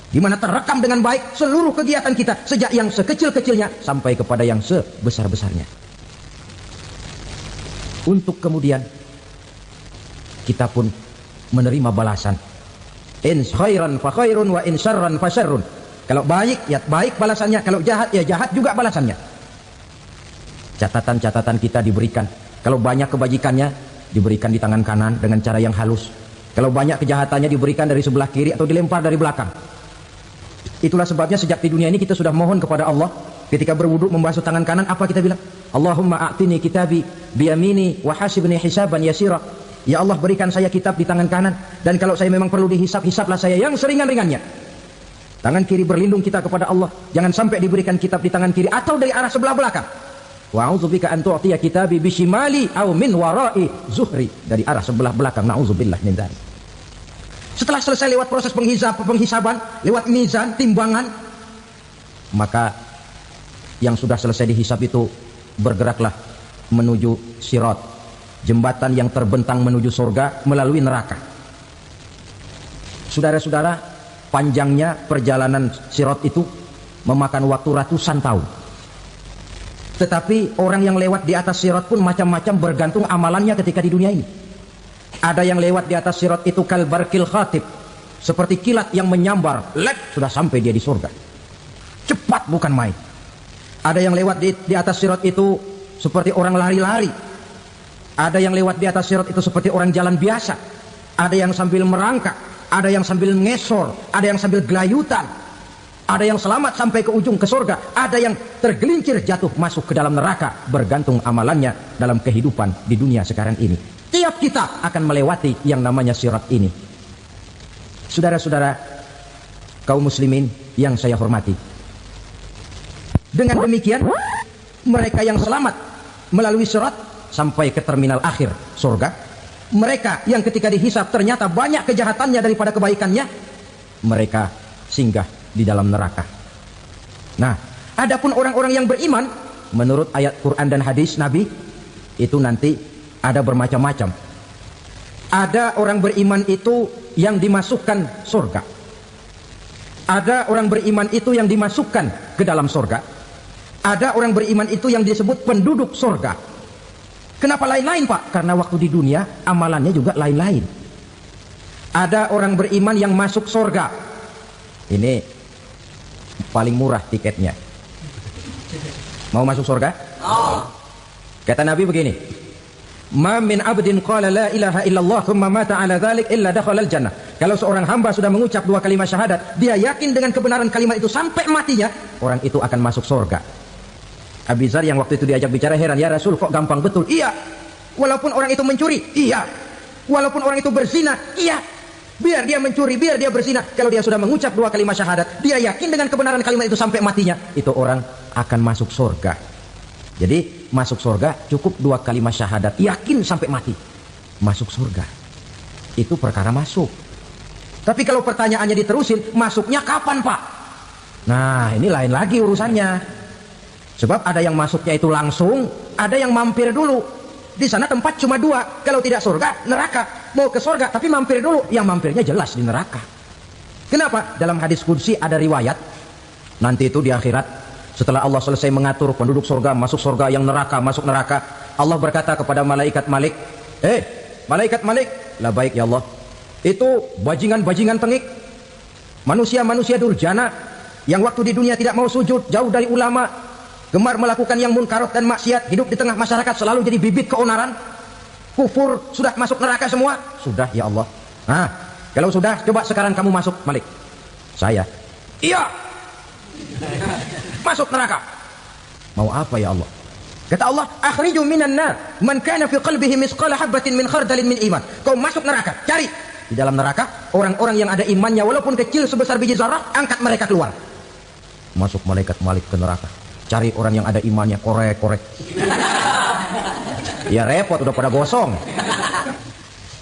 di mana terekam dengan baik seluruh kegiatan kita, sejak yang sekecil-kecilnya sampai kepada yang sebesar-besarnya. Untuk kemudian kita pun menerima balasan. In khairan fa khairun wa in syarran fa syarrun. Kalau baik ya baik balasannya, kalau jahat ya jahat juga balasannya. Catatan-catatan kita diberikan. Kalau banyak kebajikannya diberikan di tangan kanan dengan cara yang halus. Kalau banyak kejahatannya diberikan dari sebelah kiri atau dilempar dari belakang. Itulah sebabnya sejak di dunia ini kita sudah mohon kepada Allah. Ketika berwudu membasuh tangan kanan, apa kita bilang? Allahumma a'tini kitabi biyamini wa hasibni hisaban yasira. Ya Allah, berikan saya kitab di tangan kanan, dan kalau saya memang perlu dihisab, hisablah saya yang seringan-ringannya. Tangan kiri berlindung kita kepada Allah, jangan sampai diberikan kitab di tangan kiri atau dari arah sebelah belakang. Wa a'udzubika an tu'tiya kitabi bishimali aw min wara'i zuhri, dari arah sebelah belakang. Na'udzubillah min dzalik. Setelah selesai lewat proses penghisaban, lewat mizan, timbangan, maka yang sudah selesai dihisab itu bergeraklah menuju sirat, jembatan yang terbentang menuju surga melalui neraka. Saudara-saudara, panjangnya perjalanan sirat itu memakan waktu ratusan tahun. Tetapi orang yang lewat di atas sirat pun macam-macam, bergantung amalannya ketika di dunia ini. Ada yang lewat di atas sirat itu kalbarkil khatib, seperti kilat yang menyambar, sudah sampai dia di surga. Cepat bukan main. Ada yang lewat di atas sirat itu seperti orang lari-lari. Ada yang lewat di atas sirat itu seperti orang jalan biasa. Ada yang sambil merangkak, ada yang sambil ngesor, ada yang sambil gelayutan. Ada yang selamat sampai ke ujung ke surga, ada yang tergelincir jatuh masuk ke dalam neraka, bergantung amalannya dalam kehidupan di dunia sekarang ini. Tiap kita akan melewati yang namanya sirat ini. Saudara-saudara kaum muslimin yang saya hormati, dengan demikian mereka yang selamat melalui sirat sampai ke terminal akhir surga, mereka yang ketika dihisab ternyata banyak kejahatannya daripada kebaikannya, mereka singgah di dalam neraka. Nah, adapun orang-orang yang beriman menurut ayat Quran dan hadis Nabi itu nanti ada bermacam-macam. Ada orang beriman itu yang dimasukkan surga. Ada orang beriman itu yang dimasukkan ke dalam surga. Ada orang beriman itu yang disebut penduduk surga. Kenapa lain-lain, Pak? Karena waktu di dunia amalannya juga lain-lain. Ada orang beriman yang masuk surga. Ini paling murah tiketnya. Mau masuk surga? Kata Nabi begini, ma min abdin qala la ilaha illallah thumma mata ala dhalik illa dakhala al-jannah. Kalau seorang hamba sudah mengucap dua kalimat syahadat, dia yakin dengan kebenaran kalimat itu sampai matinya, orang itu akan masuk surga. Abi Dzar yang waktu itu diajak bicara heran, ya Rasul kok gampang betul? Iya. Walaupun orang itu mencuri, iya. Walaupun orang itu berzina, iya. Biar dia mencuri, biar dia berzina, kalau dia sudah mengucap dua kalimat syahadat, dia yakin dengan kebenaran kalimat itu sampai matinya, itu orang akan masuk surga. Jadi masuk surga cukup dua kalimat syahadat, yakin sampai mati, masuk surga. Itu perkara masuk. Tapi kalau pertanyaannya diterusin, masuknya kapan, Pak? Nah, ini lain lagi urusannya. Sebab ada yang masuknya itu langsung, ada yang mampir dulu. Di sana tempat cuma dua, kalau tidak surga, neraka. Mau ke surga tapi mampir dulu, yang mampirnya jelas di neraka. Kenapa? Dalam hadis qudsi ada riwayat, nanti itu di akhirat, setelah Allah selesai mengatur penduduk surga masuk surga, yang neraka masuk neraka, Allah berkata kepada malaikat Malik, malaikat Malik, la baik ya Allah, itu bajingan-bajingan tengik, manusia-manusia durjana yang waktu di dunia tidak mau sujud, jauh dari ulama, gemar melakukan yang munkarat dan maksiat, hidup di tengah masyarakat selalu jadi bibit keonaran, kufur, sudah masuk neraka semua. Sudah ya Allah. Nah, kalau sudah, coba sekarang kamu masuk, Malik. Saya, iya, masuk neraka. Mau apa ya Allah? Kata Allah, akhriju minan nar man kana fi qalbihi misqala habatin min khardalin min iman. Kau masuk neraka, cari di dalam neraka orang-orang yang ada imannya walaupun kecil sebesar biji zarah, angkat mereka keluar. Masuk malaikat Malik ke neraka, cari orang yang ada imannya, korek-korek. Ya repot, udah pada gosong.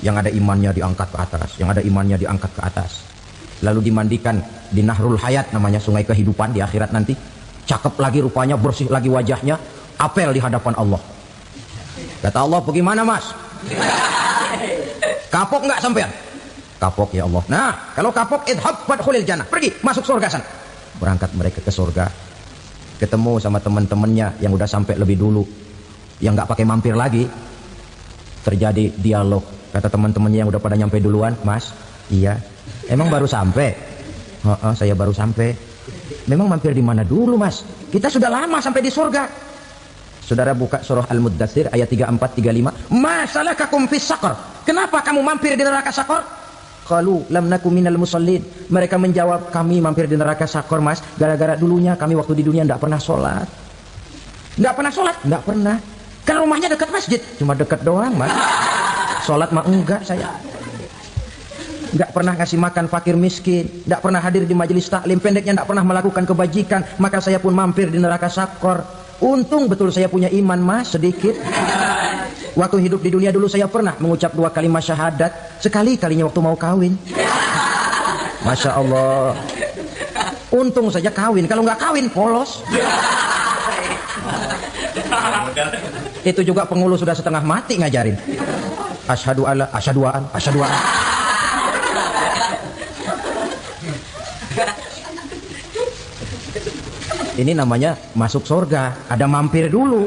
Yang ada imannya diangkat ke atas, yang ada imannya diangkat ke atas, lalu dimandikan di Nahrul Hayat, namanya sungai kehidupan di akhirat nanti. Cakep lagi rupanya, bersih lagi wajahnya, apel di hadapan Allah. Kata Allah, bagaimana mas? Kapok nggak sampean? kapok ya Allah. Nah, kalau kapok, idhab fadkhulil jannah. Pergi, masuk surga sana. Berangkat mereka ke surga. Ketemu sama teman-temannya yang udah sampai lebih dulu, yang nggak pakai mampir lagi. Terjadi dialog. Kata teman-temannya yang udah pada nyampe duluan, Mas, iya, emang baru sampai? Saya baru sampai. Memang mampir di mana dulu, Mas? Kita sudah lama sampai di surga. Saudara buka surah Al-Muddatsir ayat 34-35. Masalakakum fis saqar? Kenapa kamu mampir di neraka Saqar? Qalu lam nakum minal musallin. Mereka menjawab, kami mampir di neraka Saqar, Mas, gara-gara dulunya kami waktu di dunia tidak pernah sholat. Tidak pernah sholat? Tidak pernah. Kan rumahnya dekat masjid, cuma dekat doang, Mas. Sholat mah enggak saya. Tidak pernah ngasih makan fakir miskin, tidak pernah hadir di majelis taklim, pendeknya tidak pernah melakukan kebajikan, maka saya pun mampir di neraka Saqar. Untung betul saya punya iman, Mas, sedikit. Waktu hidup di dunia dulu saya pernah mengucap 2 kalimat syahadat, sekali-kalinya waktu mau kawin. Masya Allah. Untung saja kawin, kalau nggak kawin polos. Itu juga pengulu sudah setengah mati ngajarin. Asyhadu alla, asyhadu an, asyhadu an. Ini namanya masuk surga, ada mampir dulu.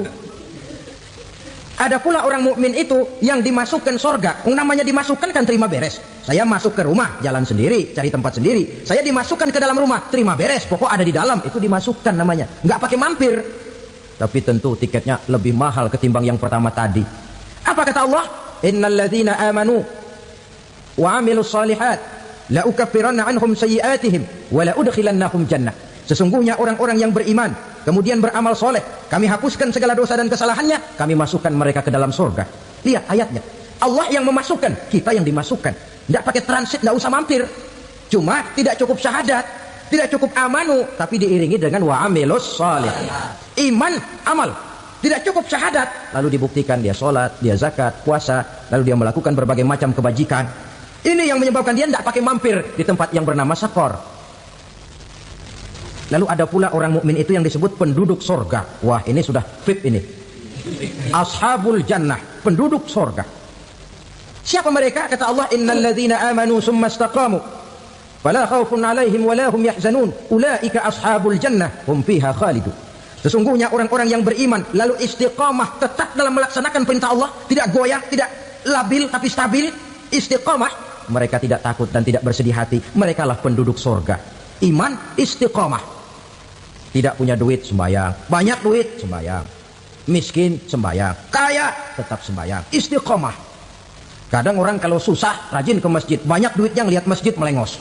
Ada pula orang mukmin itu yang dimasukkan surga. Namanya dimasukkan kan terima beres. Saya masuk ke rumah, jalan sendiri, cari tempat sendiri. Saya dimasukkan ke dalam rumah, terima beres, pokok ada di dalam, itu dimasukkan namanya. Nggak pakai mampir. Tapi tentu tiketnya lebih mahal ketimbang yang pertama tadi. Apa kata Allah? Innal ladzina amanu wa 'amilus shalihat la ukaffiranna 'anhum sayyi'atihim wa la udkhilannahum jannah. Sesungguhnya orang-orang yang beriman kemudian beramal soleh, kami hapuskan segala dosa dan kesalahannya, kami masukkan mereka ke dalam surga. Lihat ayatnya, Allah yang memasukkan, kita yang dimasukkan. Tidak pakai transit, tidak usah mampir. Cuma tidak cukup syahadat, tidak cukup amanu, tapi diiringi dengan wa'amilus salih. Iman, amal. Tidak cukup syahadat, lalu dibuktikan dia sholat, dia zakat, puasa, lalu dia melakukan berbagai macam kebajikan. Ini yang menyebabkan dia tidak pakai mampir di tempat yang bernama Saqar. Lalu ada pula orang mukmin itu yang disebut penduduk surga. Wah, ini sudah VIP ini. Ashabul jannah, penduduk surga. Siapa mereka? Kata Allah, innal ladzina amanu summa istaqamu fala khaufun 'alaihim wa la hum yahzanun ulaika ashabul jannah hum fiha khalidun. Sesungguhnya orang-orang yang beriman lalu istiqamah, tetap dalam melaksanakan perintah Allah, tidak goyah, tidak labil tapi stabil, istiqamah, mereka tidak takut dan tidak bersedih hati. Mereka lah penduduk surga. Iman, istiqamah. Tidak punya duit, sembahyang. Banyak duit, sembahyang. Miskin, sembahyang. Kaya, tetap sembahyang. Istiqomah. Kadang orang kalau susah, rajin ke masjid. Banyak duitnya, ngelihat masjid melengos.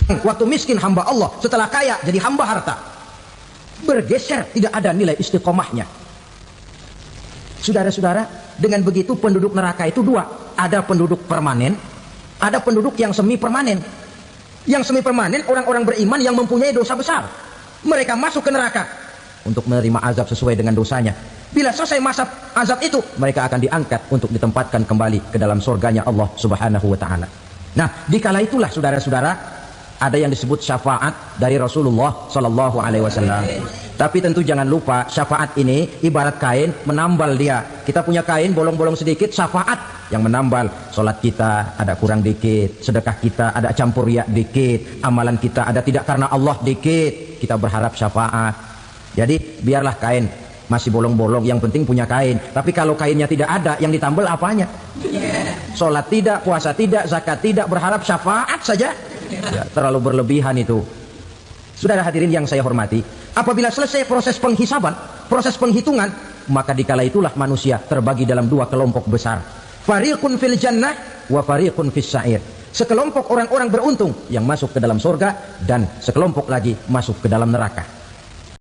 Waktu miskin hamba Allah, setelah kaya jadi hamba harta. Bergeser, tidak ada nilai istiqomahnya. Saudara-saudara, dengan begitu penduduk neraka itu dua. Ada penduduk permanen, ada penduduk yang semi permanen. Yang semi permanen orang-orang beriman yang mempunyai dosa besar. Mereka masuk ke neraka untuk menerima azab sesuai dengan dosanya. Bila selesai masa azab itu, mereka akan diangkat untuk ditempatkan kembali ke dalam surganya Allah Subhanahu wa taala. Nah, dikala itulah saudara-saudara ada yang disebut syafaat dari Rasulullah sallallahu alaihi wasallam. Tapi tentu jangan lupa, syafaat ini ibarat kain menambal dia. Kita punya kain bolong-bolong sedikit, syafaat yang menambal. Salat kita ada kurang dikit, sedekah kita ada campur riak dikit, amalan kita ada tidak karena Allah dikit, kita berharap syafaat. Jadi biarlah kain masih bolong-bolong, yang penting punya kain. Tapi kalau kainnya tidak ada, yang ditambal apanya? Salat tidak, puasa tidak, zakat tidak, berharap syafaat saja. Ya, terlalu berlebihan itu. Saudara hadirin yang saya hormati, apabila selesai proses penghisaban, proses penghitungan, maka dikala itulah manusia terbagi dalam dua kelompok besar. Fariqun fil jannah wa fariqun fis sa'ir. Sekelompok orang-orang beruntung yang masuk ke dalam surga, dan sekelompok lagi masuk ke dalam neraka.